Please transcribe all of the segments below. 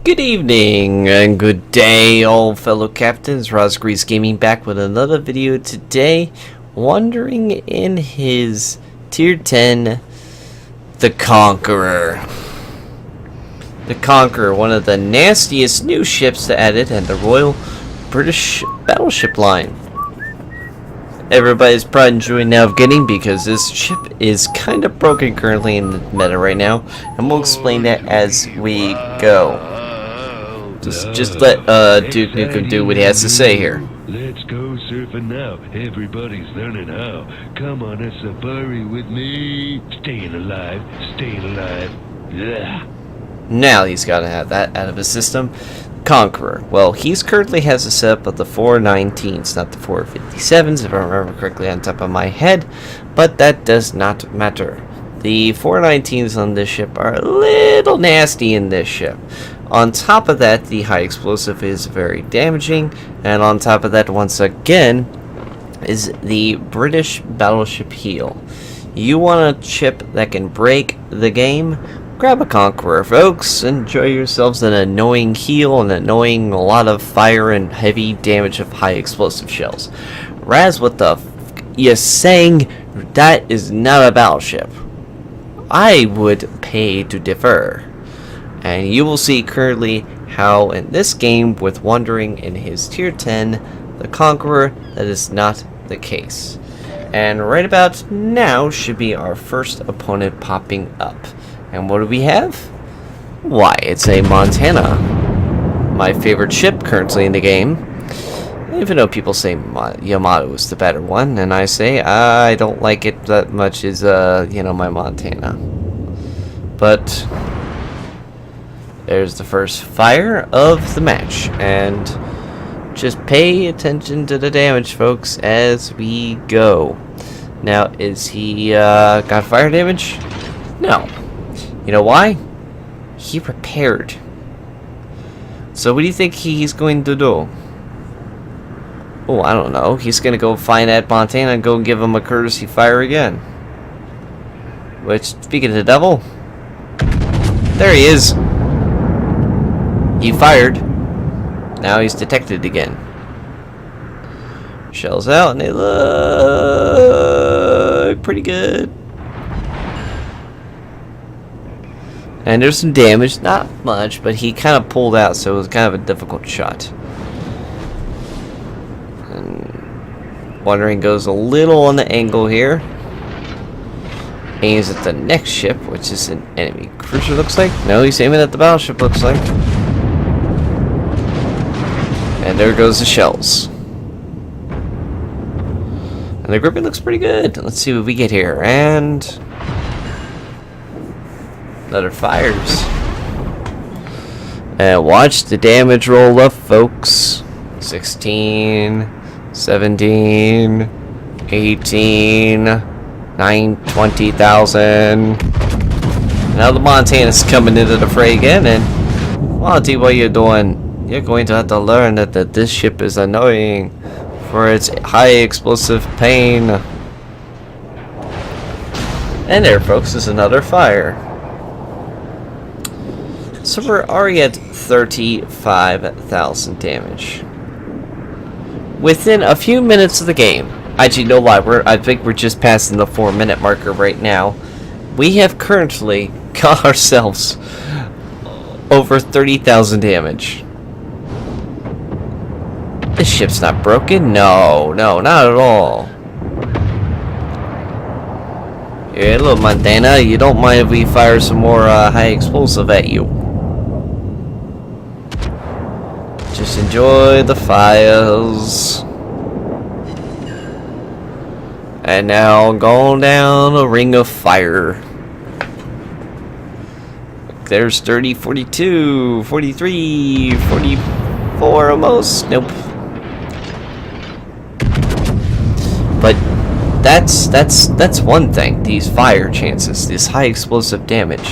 Good evening and good day, all fellow captains. Rosgrease Gaming back with another video today. Wandering in his Tier 10, the Conqueror. The Conqueror, one of the nastiest new ships to add it, and the Royal British Battleship line. Everybody's probably enjoying now of getting because this ship is kind of broken currently in the meta right now, and we'll explain that as we go. Just let Duke Nukem do what he has to say here. Let's go surfing now. Everybody's learning how. Come on a safari with me. Staying alive. Yeah. Now he's got to have that out of his system. Conqueror. Well, he's currently has a setup of the 419s, not the 457s, if I remember correctly on top of my head, but that does not matter. The 419s on this ship are a little nasty in this ship. On top of that, the high explosive is very damaging, and on top of that, once again, is the British Battleship Heel. You want a ship that can break the game? Grab a Conqueror, folks. Enjoy yourselves an annoying heel and annoying a lot of fire and heavy damage of high explosive shells. Raz, what the f*** you saying? That is not a battleship. I would pay to differ. And you will see currently how in this game with Wandering in his Tier 10, the Conqueror, that is not the case. And right about now should be our first opponent popping up. And what do we have? Why, it's a Montana. My favorite ship currently in the game. Even though people say Yamato is the better one, and I say I don't like it that much as, my Montana. But there's the first fire of the match, and just pay attention to the damage, folks, as we go. Now, is he got fire damage? No. You know why? He prepared. So what do you think he's going to do? Oh, I don't know. He's going to go find that Montana and go give him a courtesy fire again. Which, speaking of the devil, there he is. He fired. Now he's detected again. Shells out, and they look pretty good. And there's some damage, not much, but he kind of pulled out, so it was kind of a difficult shot. And Wandering goes a little on the angle here. Aims at the next ship, which is an enemy cruiser, looks like. No, he's aiming at the battleship, looks like. And there goes the shells. And the gripping looks pretty good. Let's see what we get here. And another fires. And watch the damage roll up, folks. 16, 17, 18, 9, 20,000. Now the Montana's coming into the fray again, and Monty, what you're doing? You're going to have to learn that this ship is annoying for its high explosive pain. And there, folks, is another fire. So we're already at 35,000 damage. Within a few minutes of the game, actually no lie, I think we're just passing the 4-minute marker right now. We have currently got ourselves over 30,000 damage. This ship's not broken. No, not at all. Hey, hello, Montana. You don't mind if we fire some more high explosive at you? Just enjoy the fires. And now going down a ring of fire. There's 30, 42, 43, 44 almost. Nope. But that's one thing. These fire chances, this high explosive damage.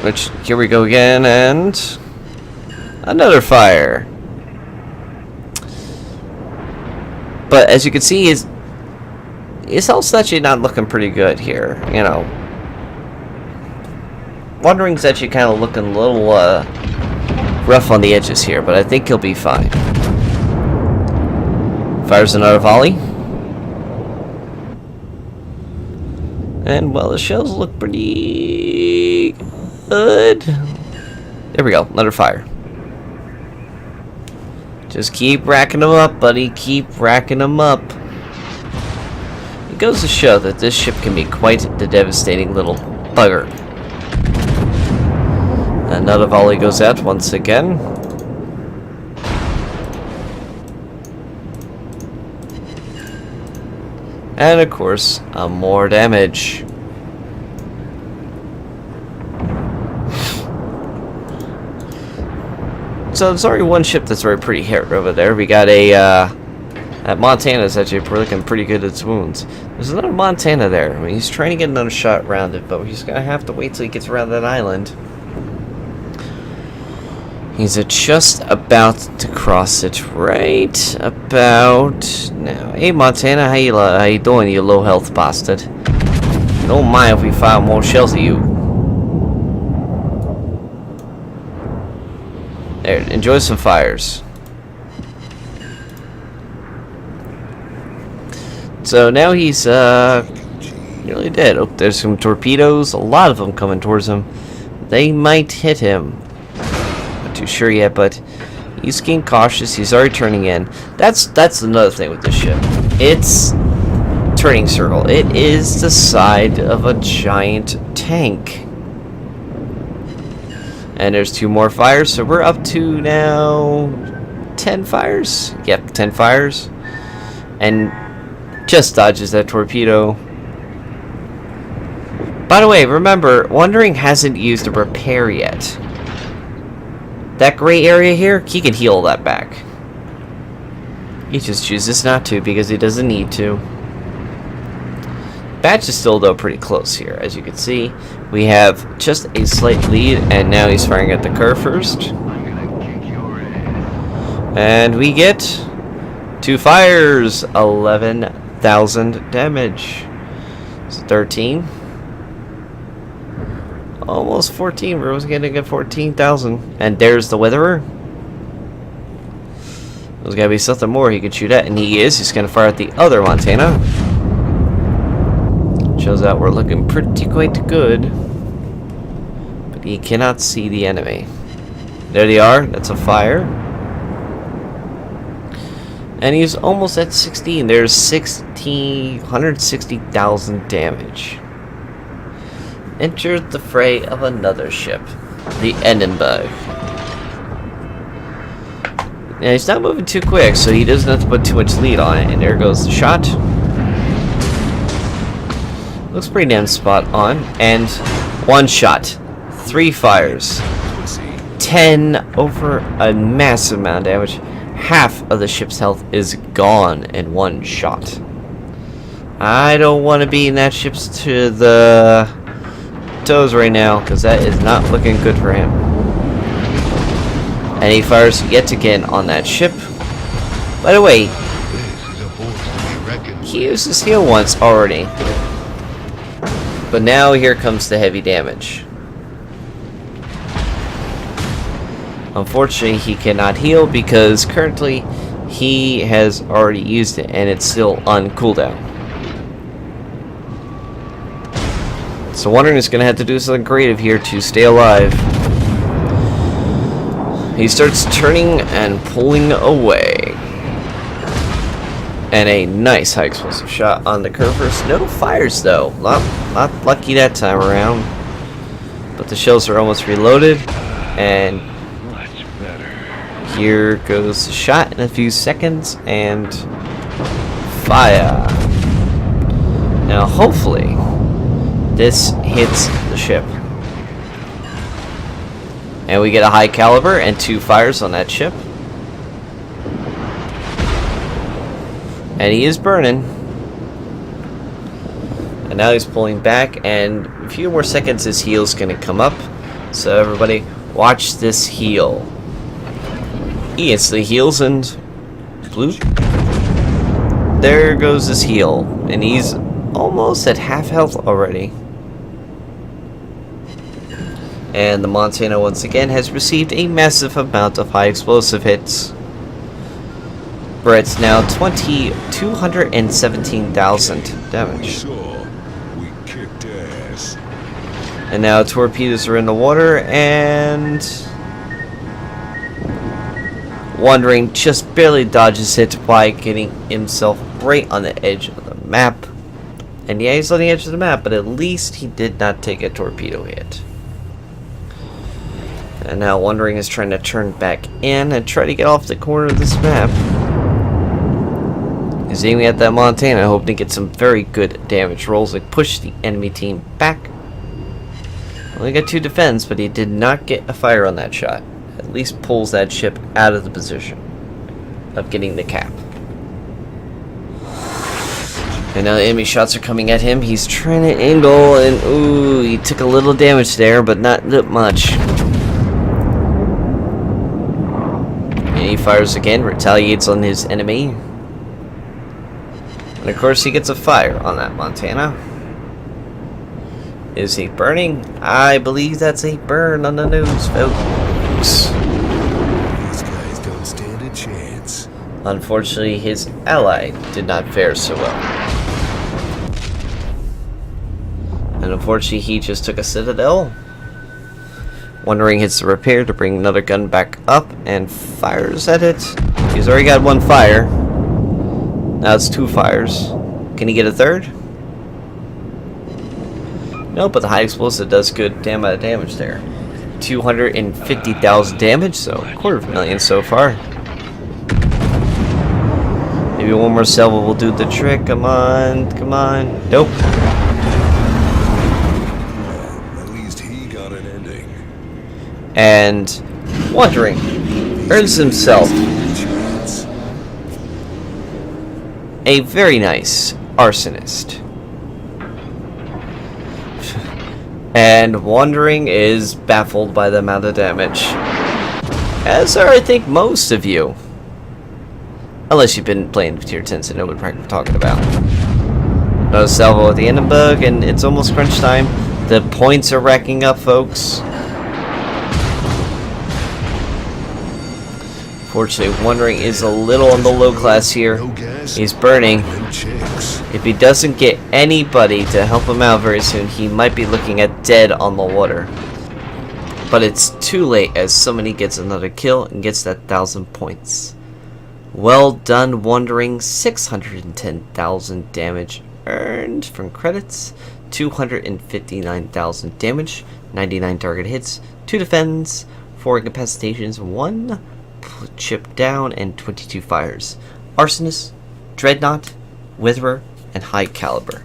Which, here we go again, and another fire. But as you can see, his health's actually not looking pretty good here. You know, Wandering's actually kind of looking a little rough on the edges here, but I think he'll be fine. Fires another volley. And, well, the shells look pretty good. There we go. Another fire. Just keep racking them up, buddy. Keep racking them up. It goes to show that this ship can be quite the devastating little bugger. Another volley goes out once again. And of course, more damage. So there's already one ship that's already pretty hit over there. We got a at Montana's actually looking pretty good at its wounds. There's another Montana there. I mean, he's trying to get another shot around it, but he's gonna have to wait till he gets around that island. He's just about to cross it right about now. Hey Montana, how you doing, you low health bastard? Don't mind if we fire more shells at you. There, enjoy some fires. So now he's nearly dead. Oh, there's some torpedoes, a lot of them coming towards him. They might hit him. Too sure yet, but he's being cautious. He's already turning in. That's another thing with this ship. It's turning circle. It is the side of a giant tank. And there's 2 more fires, so we're up to now 10 fires. Yep, 10 fires. And just dodges that torpedo. By the way, remember, Wondering hasn't used a repair yet. That gray area here, he can heal that back. He just chooses not to because he doesn't need to. Batch is still, though, pretty close here. As you can see, we have just a slight lead, and now he's firing at the curve first. And we get 2 fires, 11,000 damage. So 13. Almost 14. We're almost getting at 14,000. And there's the Witherer. There's gotta be something more he could shoot at, and he is. He's gonna fire at the other Montana. Shows out we're looking pretty quite good. But he cannot see the enemy. There they are. That's a fire. And he's almost at 16. There's 160,000 damage. Entered the fray of another ship, the Edinburgh. Now he's not moving too quick, so he doesn't have to put too much lead on it. And there goes the shot. Looks pretty damn spot on. And 1 shot, 3 fires, 10 over a massive amount of damage. Half of the ship's health is gone in 1 shot. I don't want to be in that ship's to the toes right now, because that is not looking good for him. And he fires yet again on that ship. By the way, he used his heal once already. But now here comes the heavy damage. Unfortunately, he cannot heal because currently he has already used it and it's still on cooldown. So Wondering is going to have to do something creative here to stay alive. He starts turning and pulling away. And a nice high explosive shot on the curve first. No fires though. Not lucky that time around. But the shells are almost reloaded. And here goes the shot in a few seconds. And fire. Now hopefully this hits the ship. And we get a high caliber and 2 fires on that ship. And he is burning. And now he's pulling back, and a few more seconds his heal's gonna come up. So everybody, watch this heal. He instantly heals and bloop. There goes his heal. And he's almost at half health already. And the Montana once again has received a massive amount of high explosive hits. Where it's now 217,000 damage. We kicked ass. And now torpedoes are in the water, and Wandering just barely dodges it by getting himself right on the edge of the map. And yeah, he's on the edge of the map, but at least he did not take a torpedo hit. And now Wandering is trying to turn back in and try to get off the corner of this map. He's aiming at that Montana, hoping to get some very good damage rolls, like push the enemy team back. Only got 2 defense, but he did not get a fire on that shot. At least pulls that ship out of the position of getting the cap. And now the enemy shots are coming at him. He's trying to angle, and ooh, he took a little damage there, but not that much. And he fires again, retaliates on his enemy. And of course he gets a fire on that Montana. Is he burning? I believe that's a burn on the nose, folks. These guys don't stand a chance. Unfortunately, his ally did not fare so well. And unfortunately, he just took a citadel. Wandering hits the repair to bring another gun back up and fires at it. He's already got 1 fire. Now it's 2 fires. Can he get a 3rd? No, but the high explosive does good amount of damage there. 250,000 damage, so 250,000 so far. Maybe 1 more salvo will do the trick. Come on, come on. Nope. At least he got an ending. And Wandering earns himself a very nice arsonist. And Wandering is baffled by the amount of damage. As are, I think, most of you. Unless you've been playing tier 10s and know what we're talking about. Another salvo at the end of bug, and it's almost crunch time. The points are racking up, folks. Fortunately, Wandering is a little on the low class here. He's burning. If he doesn't get anybody to help him out very soon, he might be looking at dead on the water. But it's too late, as somebody gets another kill and gets that 1,000 points. Well done, Wandering. 610,000 damage earned from credits. 259,000 damage. 99 target hits. 2 defends. 4 incapacitations. 1 chip down, and 22 fires. Arsonist, Dreadnought, Witherer, and High Caliber.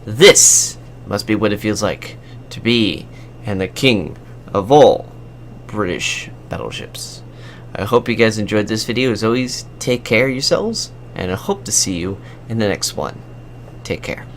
This must be what it feels like to be and the king of all British battleships. I hope you guys enjoyed this video. As always, take care of yourselves, and I hope to see you in the next one. Take care.